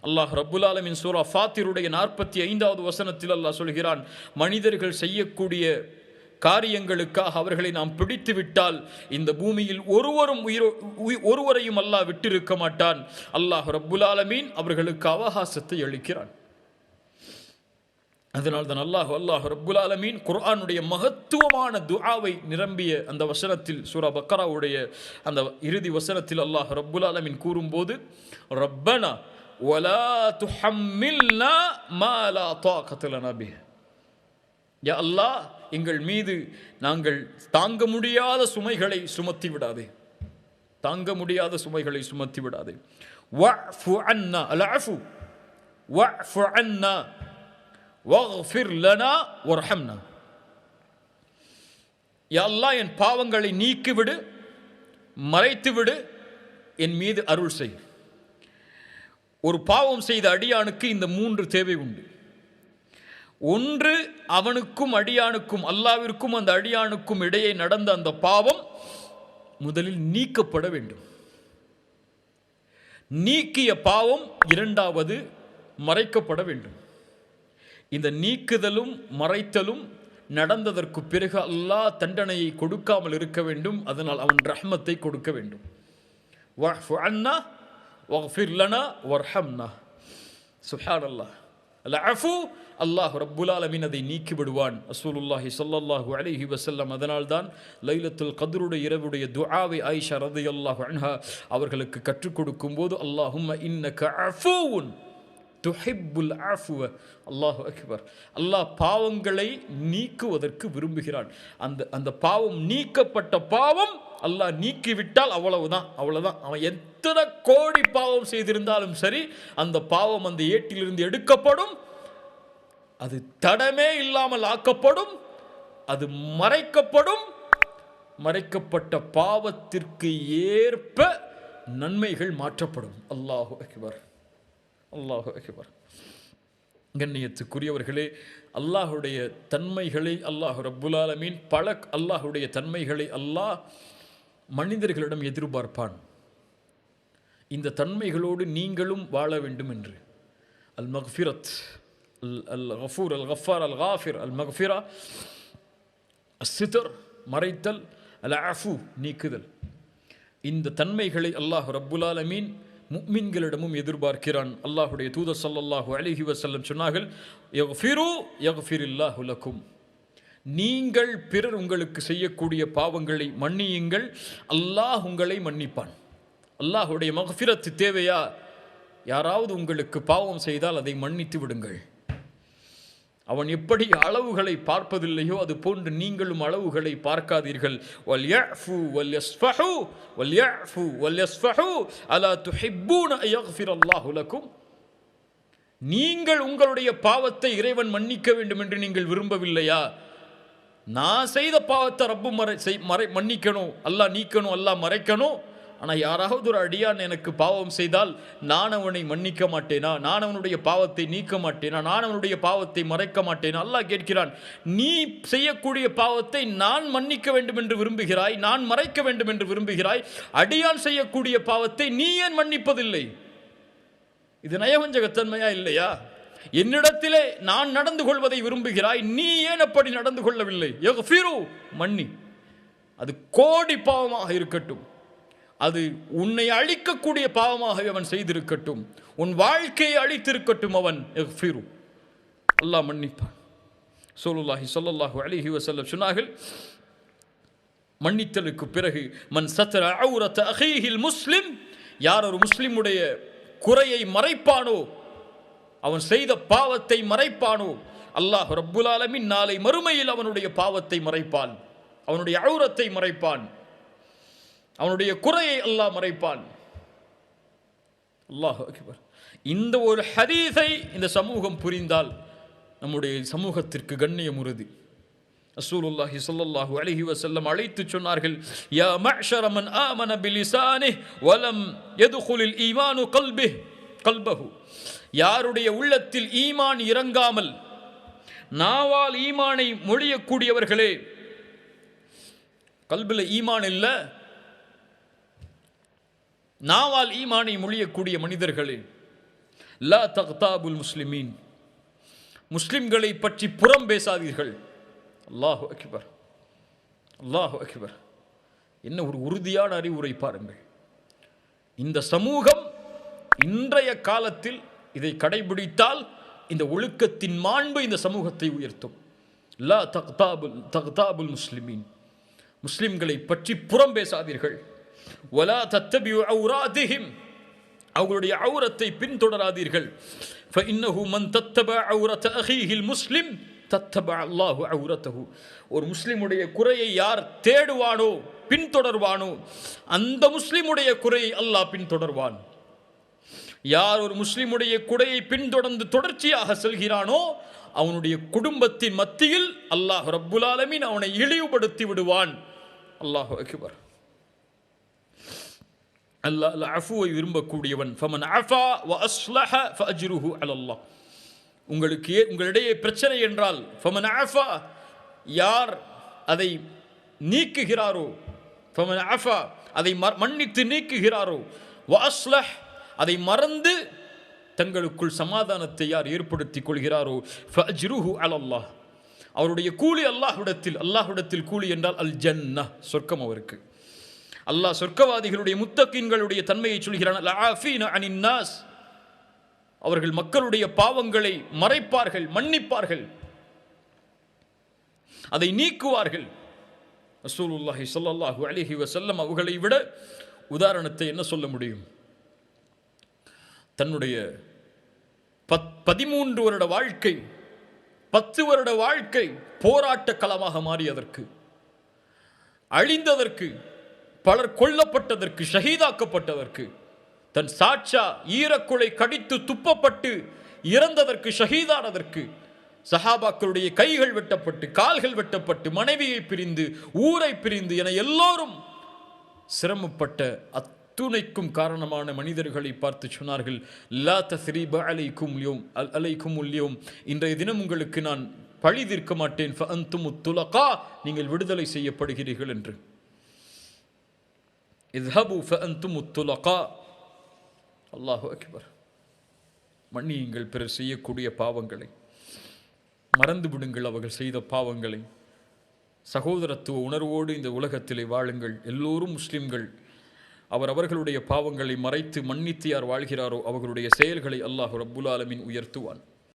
அல்லாஹ் ரப்புல் ஆலமீன் சூரா ஃபாத்திருடைய 45வது வசனத்தில் அல்லாஹ் சொல்கிறான், மனிதர்கள் செய்யக்கூடிய காரியங்களுக்காக அவர்களை நாம் பிடித்து விட்டால் இந்த பூமியில் ஒருவரையும் அல்லாஹ் விட்டிருக்க மாட்டான். அல்லாஹ் ரப்புல் ஆலமீன் அவர்களுக்கு அவகாசத்தை அளிக்கிறான். அதனால் தான் அல்லாஹ் ரப்புல் ஆலமீன் குர்ஆனுடைய மகத்துவமான துஆவை நிரம்பிய அந்த வசனத்தில், சூரா பக்கராவுடைய அந்த இறுதி வசனத்தில் அல்லாஹ் ரப்புல் ஆலமீன் கூறும்போது, ரப்பனா வலா துஹம்மில்னா மா லா தாகத லனா பிஹ், யா அல்லாஹ் எங்கள் மீது நாங்கள் தாங்க முடியாத சுமைகளை சுமத்தி விடாதே, தாங்க முடியாத சுமைகளை சுமத்தி விடாதே. வஃபு அன்னா, அல்அஃபு வஃபு அன்னா வஃபிர் லனா வர்ஹம்னா, யா அல்லாஹ் என் பாவங்களை நீக்கிவிடு, மறைத்துவிடு, என் மீது அருள் செய். ஒரு பாவம் செய்த அடியானுக்கு இந்த 3 தேவை உண்டு. ஒன்று, அவனுக்கும் அடியானுக்கும், அல்லாவிற்கும் அந்த அடியானுக்கும் இடையே நடந்த அந்த பாவம் முதலில் நீக்கப்பட வேண்டும். நீக்கிய பாவம் இரண்டாவது மறைக்கப்பட வேண்டும். இந்த நீக்குதலும் மறைத்தலும் நடந்ததற்கு பிறகு அல்லாஹ் தண்டனையை கொடுக்காமல் இருக்க வேண்டும். அதனால் அவன் ரஹ்மத்தை கொடுக்க வேண்டும். வஃபு அன்னா வஃபிர் லனா வர்ஹம்னா. சுப்ஹானல்லாஹ். அல்-அஃபு, அல்லாஹ் ரப்புல் ஆலமீன் அதை நீக்கி விடுவான். ரசூலுல்லாஹி ஸல்லல்லாஹு அலைஹி வஸல்லம் அதனால்தான் லைலத்துல் கத்ருடைய இரவுடைய துஆவை ஆயிஷா ரலியல்லாஹு அன்ஹா அவர்களுக்கு கற்றுக் கொடுக்கும் போது, அல்லாஹும்ம இன்னக அஃபூன் துஹிப்புல் அஃப்வ, அல்லாஹு அக்பர். அல்லாஹ் பாவங்களை நீக்குவதற்கு விரும்புகிறான். அந்த பாவம், நீக்கப்பட்ட பாவம் அல்லாஹ் நீக்கிவிட்டால் அவ்வளவுதான். அவன் எத்தனை கோடி பாவம் செய்திருந்தாலும் சரி, அந்த பாவம் அந்த ஏட்டிலிருந்து எடுக்கப்படும், அது தடமே இல்லாமல் ஆக்கப்படும், அது மறைக்கப்படும். மறைக்கப்பட்ட பாவத்திற்கு ஏற்ப நன்மைகள் மாற்றப்படும். அல்லாஹு அக்பர், அல்லாஹு அக்பர். கண்ணியத்துக்குரியவர்களே, அல்லாஹுடைய தன்மைகளை அல்லாஹ் ரப்புல் ஆலமீன் அல்லாஹுடைய தன்மைகளை அல்லாஹ் மனிதர்களிடம் எதிர்பார்ப்பான். இந்த தன்மைகளோடு நீங்களும் வாழ வேண்டும் என்று. அல் மக்ஃபிரத், அல் கஃபூர், அல் கஃபார், அல் காஃபிர், அல் மக்ஃபிரா, அஸ்ஸித்ர் மறைத்தல், அல் அஃபு நீக்குதல், இந்த தன்மைகளை அல்லாஹ் ரப்புல் ஆலமீன் முஃமின்களிடமும் எதிர்பார்க்கிறான். அல்லாஹுடைய தூதர் ஸல்லல்லாஹு அலைஹி வஸல்லம் சொன்னார்கள், யக்ஃபிரு யக்ஃபிரில்லாஹு லக்கும், நீங்கள் பிறர் உங்களுக்கு செய்யக்கூடிய பாவங்களை மன்னியுங்கள், அல்லாஹ் உங்களை மன்னிப்பான். அல்லாஹுடைய மக்ஃபிரத் தேவையா? யாராவது உங்களுக்கு பாவம் செய்தால் அதை மன்னித்து விடுங்கள். அவன் எப்படி அளவுகளை பார்ப்பதில்லையோ அது போன்று நீங்களும் அளவுகளை பார்க்காதீர்கள். வல்யஃபு வல்யஸ்ஃபஹு வல்யஃபு வல்யஸ்ஃபஹு அலா துஹிப்பூன யக்ஃபிரல்லாஹு லக்கும், நீங்கள் உங்களுடைய பாவத்தை இறைவன் மன்னிக்க வேண்டும் என்று நீங்கள் விரும்பவில்லையா? நான் செய்த பாவத்தை ரப்பு மன்னிக்கணும், அல்லாஹ் நீக்கணும், அல்லாஹ் மறைக்கணும். ஆனால் யாராவது ஒரு அடியான் எனக்கு பாவம் செய்தால் நான் அவனை மன்னிக்க மாட்டேனா? நான் அவனுடைய பாவத்தை நீக்க மாட்டேனா? நான் அவனுடைய பாவத்தை மறைக்க மாட்டேனா? அல்லாஹ் கேட்கிறான், நீ செய்யக்கூடிய பாவத்தை நான் மன்னிக்க வேண்டும் என்று விரும்புகிறாய், நான் மறைக்க வேண்டும் என்று விரும்புகிறாய். அடியான் செய்யக்கூடிய பாவத்தை நீ ஏன் மன்னிப்பதில்லை? இது நயவஞ்சகத்தன்மையா இல்லையா? என்னிடத்திலே நான் நடந்து கொள்வதை விரும்புகிறாய், நீ ஏன் அப்படி நடந்து கொள்ளவில்லை? யக்ஃபிரு, மன்னி. அது கோடி பாவமாக இருக்கட்டும், அது உன்னை அழிக்கக்கூடிய பாவமாக அவன் செய்திருக்கட்டும், உன் வாழ்க்கையை அழித்திருக்கட்டும், அவன் யக்ஃபிரு, அல்லாஹ் மன்னிப்பான். ரசூலுல்லாஹி ஸல்லல்லாஹு அலைஹி வஸல்லம் சொன்னார்கள், மன்னித்தலுக்கு பிறகு மன் சத்தர அவுரத அஹீஹில் முஸ்லிம், யார் ஒரு முஸ்லிமுடைய குறையை மறைப்பானோ, அவன் செய்த பாவத்தை மறைப்பானோ, அல்லாஹ் ரப்புல் ஆலமீன் நாளை மறுமையில் அவனுடைய பாவத்தை மறைப்பான், அவனுடைய அவுரத்தை மறைப்பான், அவனுடைய குறையை அல்லாஹ் மறைப்பான். அல்லாஹ் அக்பர். இந்த ஒரு ஹதீஸை இந்த சமூகம் புரிந்தால் நம்முடைய சமூகத்திற்கு கண்ணியம் உறுதி. ரசூலுல்லாஹி ஸல்லல்லாஹு அலைஹி வஸல்லம் அழைத்து சொன்னார்கள், யா மஅஷர மன் ஆமன பிலிசானிஹி வலம் யதுகுலில் ஈமானு கல்பஹு, யாருடைய உள்ளத்தில் ஈமான் இறங்காமல் நாவால் ஈமானை மொழியக்கூடியவர்களே, கல்பில் ஈமான் இல்லை, நாவால் ஈமானை மொழியக்கூடிய மனிதர்களே, லா தக்தாபுல் முஸ்லிமீன், முஸ்லிம்களை பற்றி புறம் பேசாதீர்கள். அல்லாஹு அக்பர், அல்லாஹு அக்பர். என்ன ஒரு உறுதியான அறிவுரை பாருங்கள். இந்த சமூகம் இன்றைய காலத்தில் இதை கடைபிடித்தால் இந்த ஒழுக்கத்தின் மாண்பு இந்த சமூகத்தை உயர்த்தும். லா தக்தாபுல் முஸ்லிமீன், முஸ்லிம்களை பற்றி புறம் பேசாதீர்கள். வலா தத்தபிஉ ஔராதிஹிம், அவர்களுடைய ஔரத்தை பின்தொடராதீர்கள். ஃபஇன்னஹு மன் தத்தபஅ ஔரத அஹீஹில் முஸ்லிம் தத்தபஅ அல்லாஹு ஔரதஹு, ஒரு முஸ்லிமுடைய குறையை யார் தேடுவானோ பின்தொடர்வானோ அந்த முஸ்லிமுடைய குறையை அல்லாஹ் பின்தொடர்வான். யார் ஒரு முஸ்லிமுடைய குறையை பின்தொடர்ந்து தொடர்ச்சியாக செல்கிறானோ அவனுடைய குடும்பத்தின் மத்தியில் அல்லாஹ் ரப்புல் ஆலமீன் அவனை இழிவுபடுத்தி விடுவான். அல்லாஹு அக்பர். அல்லாஹ் அஃபுவை விரும்பக்கூடியவன். ஃபமன் அஃபா வ அஸ்லஹ ஃபஅஜ்ருஹு அலல்லாஹ். உங்களிடையே பிரச்சனை என்றால் ஃபமன் அஃபா, யார் அதை நீக்குகிறாரோ, ஃபமன் அஃபா அதை மன்னித்து நீக்குகிறாரோ, வ அஸ்லஹ் அதை மறந்து தங்களுக்குள் சமாதானத்தை யார் ஏற்படுத்திக் கொள்கிறாரோ, ஃபஅஜ்ருஹு அலல்லாஹ், அவருடைய கூலி அல்லாஹ்விடத்தில் கூலி என்றால் அல் ஜன்னah, சொர்க்கம் அவருக்கு. அல்லாஹ் சொர்க்கவாதிகளுடைய முத்தகீன்களுடைய தன்மையை சொல்கிறான். லஆஃபீன அனின் நாஸ், அவர்கள் மக்களுடைய பாவங்களை மறைப்பார்கள், மன்னிப்பார்கள், அதை நீக்குவார்கள். ரசூலுல்லாஹி ஸல்லல்லாஹு அலைஹி வஸல்லம் அவர்களை விட உதாரணத்தை என்ன சொல்ல முடியும்? தன்னுடைய 13 வருட வாழ்க்கை, 10 வருட வாழ்க்கை போராட்ட களமாக மாறியதற்கு, அழிந்ததற்கு, பலர் கொல்லப்பட்டதற்கு, ஷஹீதாக்கப்பட்டதற்கு, தன் சாட்சா ஈரக்குலை கடித்து துப்பப்பட்டு இறந்ததற்கு, ஷஹீதானதற்கு, சஹாபாக்களுடைய கைகள் வெட்டப்பட்டு கால்கள் வெட்டப்பட்டு மனைவியை பிரிந்து ஊரை பிரிந்து என எல்லோரும் சிரமப்பட்ட அத்துணைக்கும் காரணமான மனிதர்களை பார்த்து சொன்னார்கள், லா தஸ்ரீப அலைக்கும் ல்யௌம், இன்றைய தினம் உங்களுக்கு நான் பழி தீர்க்க மாட்டேன், ஃபஅன்துமுத் துலகா, நீங்கள் விடுதலை செய்யப்படுகிறீர்கள் என்று. இத்ஹபு ஃபஅன்துமுத் துலகா. அல்லாஹு அக்பர். மன்னியுங்கள் பிறர் செய்யக்கூடிய பாவங்களை, மறந்து விடுங்கள் அவர்கள் செய்த பாவங்களை. சகோதரத்துவ உணர்வோடு இந்த உலகத்திலே வாழுங்கள். எல்லோரும் முஸ்லிம்கள். அவர்களுடைய பாவங்களை மறைத்து மன்னித்து யார் வாழ்கிறாரோ அவர்களுடைய செயல்களை அல்லாஹ் ரப்புல் ஆலமீன் உயர்த்துவான்.